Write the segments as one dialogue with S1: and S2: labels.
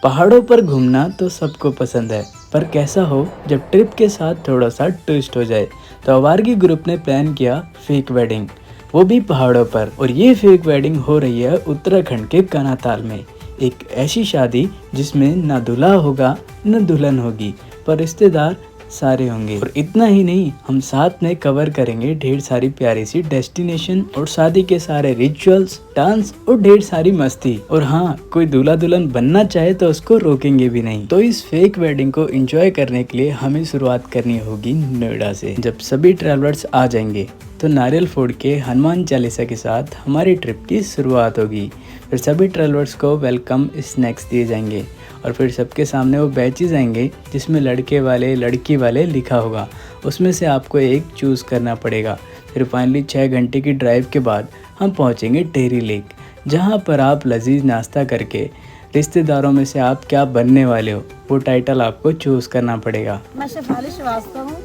S1: पहाड़ों पर घूमना तो सबको पसंद है, पर कैसा हो जब ट्रिप के साथ थोड़ा सा ट्विस्ट हो जाए। तो आवारगी ग्रुप ने प्लान किया फेक वेडिंग, वो भी पहाड़ों पर। और ये फेक वेडिंग हो रही है उत्तराखंड के कनाताल में। एक ऐसी शादी जिसमें ना दूल्हा होगा न दुल्हन होगी, पर रिश्तेदार सारे होंगे। और इतना ही नहीं, हम साथ में कवर करेंगे ढेर सारी प्यारी सी डेस्टिनेशन और शादी के सारे रिचुअल्स, डांस और ढेर सारी मस्ती। और हाँ, कोई दूल्हा दुल्हन बनना चाहे तो उसको रोकेंगे भी नहीं। तो इस फेक वेडिंग को एंजॉय करने के लिए हमें शुरुआत करनी होगी नोएडा से। जब सभी ट्रैवलर्स आ जाएंगे तो नारियल फोड़ के हनुमान चालीसा के साथ हमारी ट्रिप की शुरुआत होगी। फिर सभी ट्रैवलर्स को वेलकम स्नैक्स दिए जाएंगे और फिर सबके सामने वो बैचेज आएंगे जिसमें लड़के वाले लड़की वाले लिखा होगा। उसमें से आपको एक चूज़ करना पड़ेगा। फिर फाइनली 6 घंटे की ड्राइव के बाद हम पहुंचेंगे टेहरी लेक, जहां पर आप लजीज नाश्ता करके रिश्तेदारों में से आप क्या बनने वाले हो वो टाइटल आपको चूज़ करना पड़ेगा।
S2: मैं शेफाली श्रीवास्तव हूँ,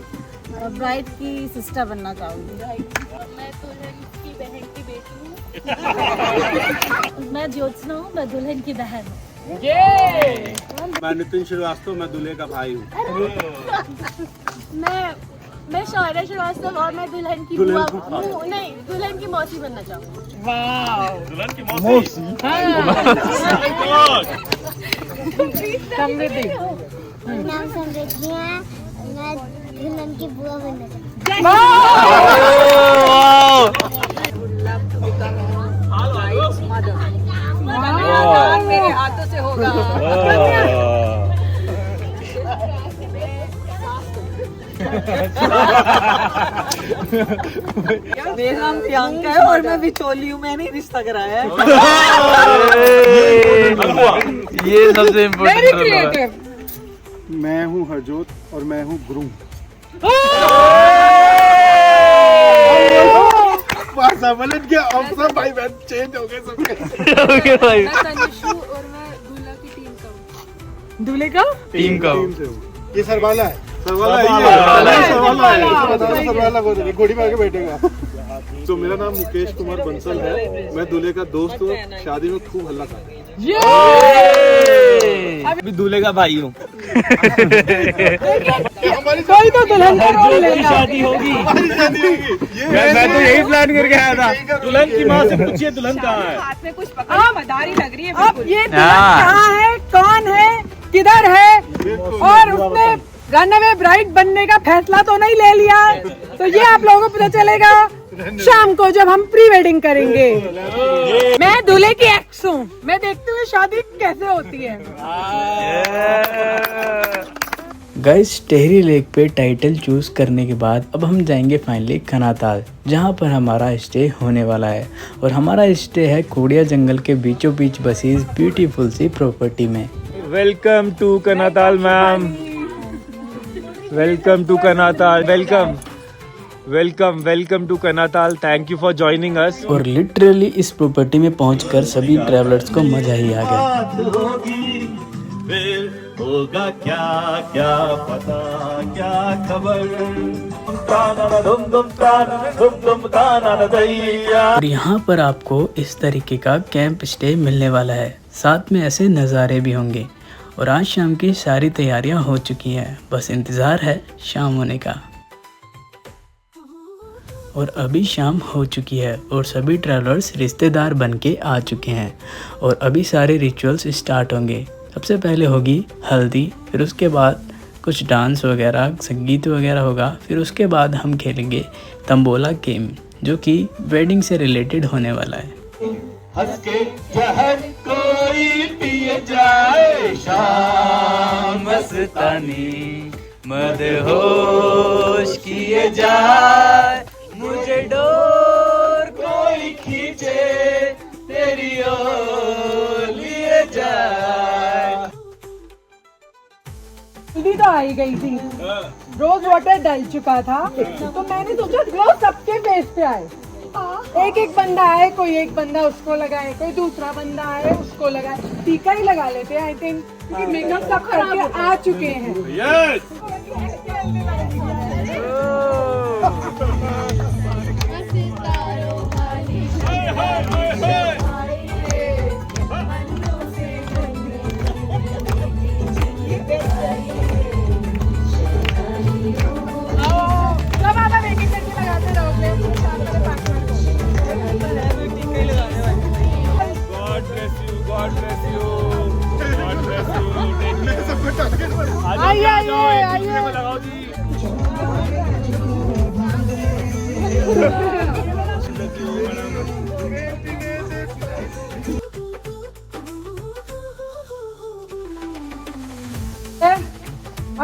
S2: ब्राइड की सिस्टर बनना चाहूँगी।
S3: मैं दुल्हन की बहन की बेटी हूँ।
S2: मैं ज्योत्सना हूँ, मैं दुल्हन की बहन हूँ।
S4: मैं नितिन श्रीवास्तव, मैं दूल्हे का भाई हूँ।
S3: मैं शौर्य श्रीवास्तव और मैं दुल्हन की बुआ नहीं दुल्हन की मौसी बनना चाहूँगी।
S4: दुल्हन की मौसी।
S2: समृद्धि।
S5: नाम समृद्धि है, मैं दुल्हन की बुआ बनना चाहती
S2: हूँ। मेरे हाथों से होगा। मेरा नाम प्रियंका है और मैं बिचौली हूँ, मैंने रिश्ता कराया है।
S1: ये सबसे इम्पोर्टेंट।
S4: मैं हूँ हरजोत और मैं हूँ गुरु। भाई बहन चेंज हो गए सबके।
S3: मैं तनिषु और मैं दूल्हा की टीम का हूँ।
S2: दूल्हे का
S1: टीम का
S4: ये सरवाला है, सरवाला घोड़ी में आके बैठेगा। तो मेरा नाम मुकेश कुमार बंसल है, मैं दूल्हे का दोस्त हूँ। शादी में खूब हल्ला था।
S6: अभी दूल्हे का भाई हूँ।
S2: कोई तो दुल्हन का रोल लेगा।
S6: शादी होगी। मैं तो यही प्लान करके आया था। दुल्हन की माँ से पूछिए दुल्हन कहाँ है।
S2: हाथ में कुछ पकड़ा, मदारी लग रही है। अब ये दुल्हन कहाँ है, कौन है, किधर है, और उसने रनअवे ब्राइड बनने का फैसला तो नहीं ले लिया, तो ये आप लोगों को पता चलेगा शाम को जब हम प्री वेडिंग करेंगे। मैं दूल्हे की एक्स हूँ, मैं देखती हूँ शादी कैसे होती है।
S1: गाइस, टेहरी लेक पे टाइटल चूज करने के बाद अब हम जाएंगे फाइनली कनाताल, जहाँ पर हमारा स्टे होने वाला है। और हमारा स्टे है कोडिया जंगल के बीचों बीच बसी इस ब्यूटीफुल सी प्रॉपर्टी में।
S6: Welcome to Kanatal ma'am. Welcome to Kanatal. Welcome to Kanatal. Thank you for joining us.
S1: और लिटरली इस प्रॉपर्टी में पहुंचकर सभी ट्रैवलर्स को मजा ही आ गया।
S7: होगा क्या क्या पता क्या खबर।
S1: और यहाँ पर आपको इस तरीके का कैंप स्टे मिलने वाला है, साथ में ऐसे नज़ारे भी होंगे। और आज शाम की सारी तैयारियां हो चुकी हैं, बस इंतज़ार है शाम होने का। और अभी शाम हो चुकी है और सभी ट्रैवलर्स रिश्तेदार बन के आ चुके हैं। और अभी सारे रिचुअल्स स्टार्ट होंगे। सबसे पहले होगी हल्दी, फिर उसके बाद कुछ डांस वगैरह, संगीत वगैरह होगा। फिर उसके बाद हम खेलेंगे तंबोला गेम, जो कि वेडिंग से रिलेटेड होने वाला है।
S7: हंस के जहर कोई पिए जाए, शाम मस्तानी मदहोश किए जाए, मुझे डोर कोई खींचे तेरी ओर लिए जाए।
S2: जल्दी तो आई गई थी, रोज वाटर डल चुका था, तो मैंने सोचा ग्लो सबके फेस पे आए। एक एक बंदा आए, कोई एक बंदा उसको लगाए, कोई दूसरा बंदा आए उसको लगाए, टीका ही लगा लेते हैं आई थिंक, क्योंकि मेकअप सब करके आ चुके हैं।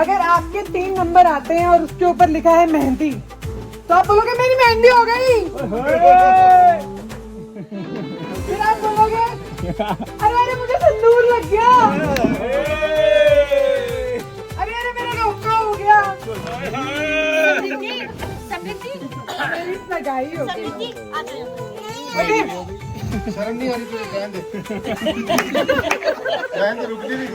S2: अगर आपके 3 नंबर आते हैं और उसके ऊपर लिखा है मेहंदी, तो आप बोलोगे मेरी मेहंदी हो गई। फिर आप बोलोगे अरे अरे मुझे सिंदूर लग गया, अरे अरे मेरा रोका हो गया, मेरी सगाई हो गई। ओके,
S4: शर्म नहीं आ रही तुझे? रहने दे, रुक नहीं।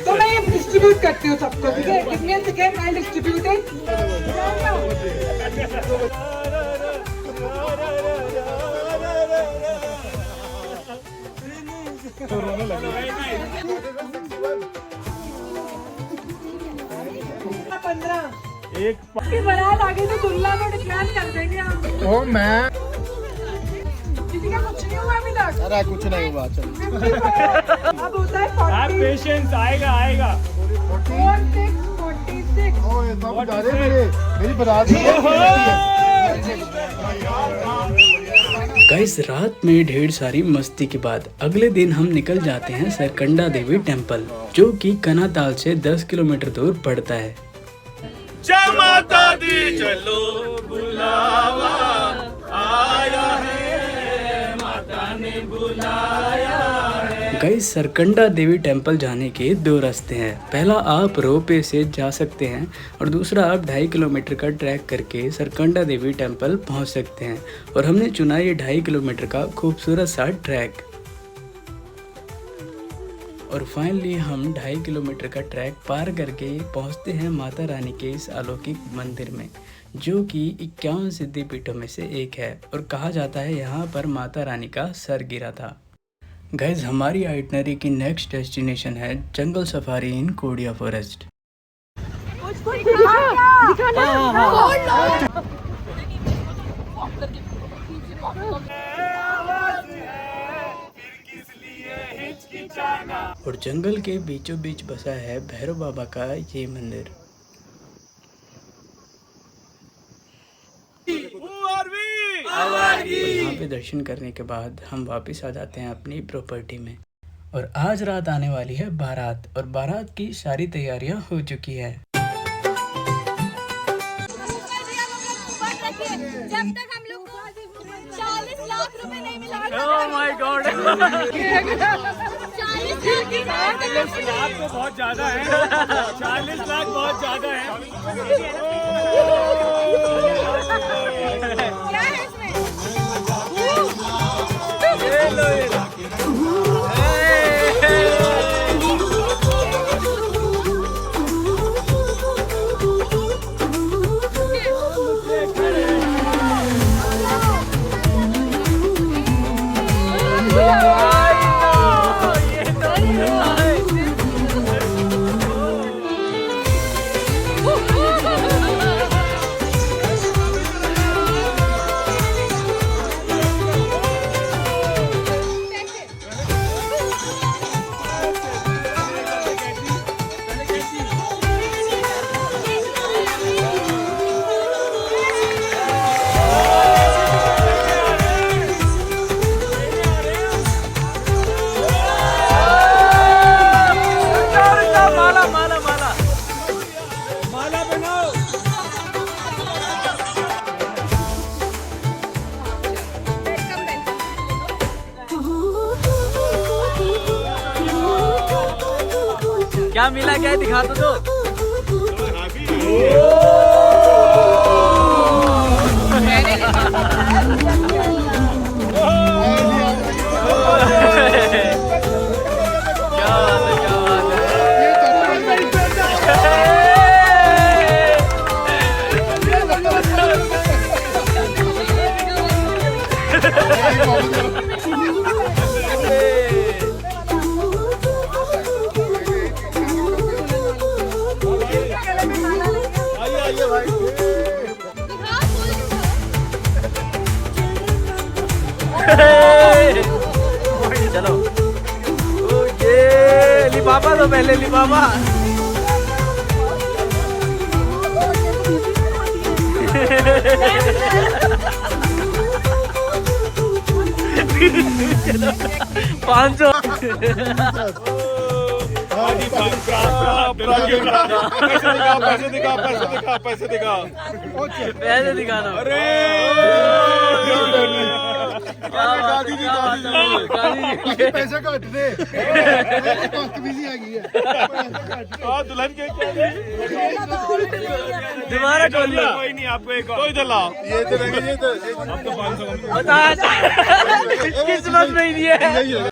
S2: तो मैं ये डिस्ट्रीब्यूट करती हूँ सबको, ठीक है? Give me a second, I'll distribute it.
S6: एक
S2: की बारात आगे तो दुल्हा को डिक्लेयर कर देंगे हम।
S4: ओ मैं,
S2: किसी का कुछ नहीं हुआ अभी तक।
S4: अरे कुछ नहीं हुआ, चल।
S2: अब होता है 40,
S6: पेशेंस, आएगा आएगा।
S2: 46, 46।
S4: ओ ये सब डाले मेरी बारात है।
S1: गाइस, रात में ढेर सारी मस्ती के बाद अगले दिन हम निकल जाते हैं सरकंडा देवी टेम्पल, जो कि कनाताल से 10 किलोमीटर दूर पड़ता है।
S7: जय माता दी चलो बुलावा आया है, माता ने बुलाया है।
S1: गाइस, सरकंडा देवी टेम्पल जाने के 2 रास्ते हैं। पहला आप रोपवे से जा सकते हैं और दूसरा आप 2.5 किलोमीटर का ट्रैक करके सरकंडा देवी टेम्पल पहुंच सकते हैं। और हमने चुना ये 2.5 किलोमीटर का खूबसूरत सा ट्रैक। और फाइनली हम 2.5 किलोमीटर का ट्रैक पार करके पहुंचते हैं माता रानी के इस अलौकिक मंदिर में, जो कि 51 सिद्धि पीठों में से एक है और कहा जाता है यहाँ पर माता रानी का सर गिरा था। गाइज, हमारी आइटनरी की नेक्स्ट डेस्टिनेशन है जंगल सफारी इन कोडिया फॉरेस्ट। और जंगल के बीचों बीच बसा है भैरव बाबा का ये मंदिर। यहाँ पे दर्शन करने के बाद हम वापस आ जाते हैं अपनी प्रॉपर्टी में। और आज रात आने वाली है बारात, और बारात की सारी तैयारियां हो चुकी है।
S3: जब तक हम लोग को 40 लाख रुपए नहीं मिला।
S6: ओह माय गॉड,
S3: 40 लाख
S6: तो बहुत ज्यादा है। 40 लाख बहुत ज्यादा है।
S3: क्या है इसमें?
S6: क्या मिला, क्या है, दिखा तो दो। चलो, ये लिफाफा तो पहले लिफाफा। $500 पैसे दिखा।
S1: पैसे दिखा दो।
S6: अरे
S4: पैसे घट दे बिजी आ गई है
S6: दुल्हन के
S1: दोबारा खोलिए।
S6: कोई नहीं, आपको एक कोई इधर लाओ।
S4: ये तो रहेंगे ये तो
S1: बता किस्मत नहीं दिए।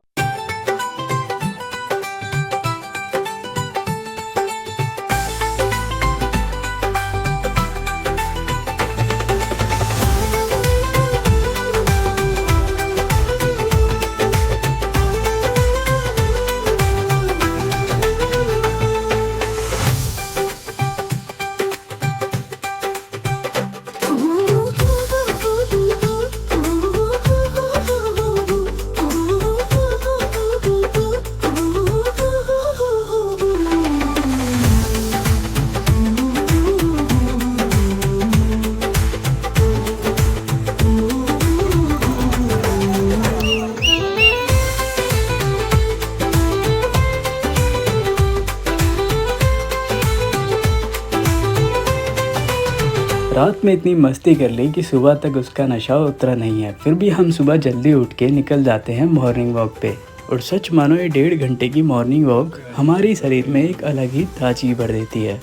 S1: रात में इतनी मस्ती कर ली कि सुबह तक उसका नशा उतरा नहीं है। फिर भी हम सुबह जल्दी उठ के निकल जाते हैं मॉर्निंग वॉक पे। और सच मानो ये 1.5 घंटे की मॉर्निंग वॉक हमारे शरीर में एक अलग ही ताजगी भर देती है।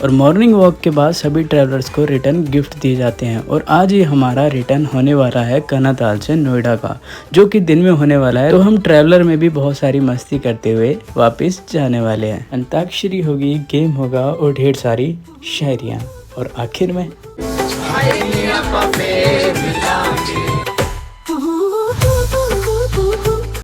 S1: और मॉर्निंग वॉक के बाद सभी ट्रैवलर्स को रिटर्न गिफ्ट दिए जाते हैं। और आज ही हमारा रिटर्न होने वाला है कनाताल से नोएडा का, जो कि दिन में होने वाला है। तो हम ट्रैवलर में भी बहुत सारी मस्ती करते हुए वापस जाने वाले हैं। अंताक्षरी होगी, गेम होगा और ढेर सारी शायरियाँ। और आखिर में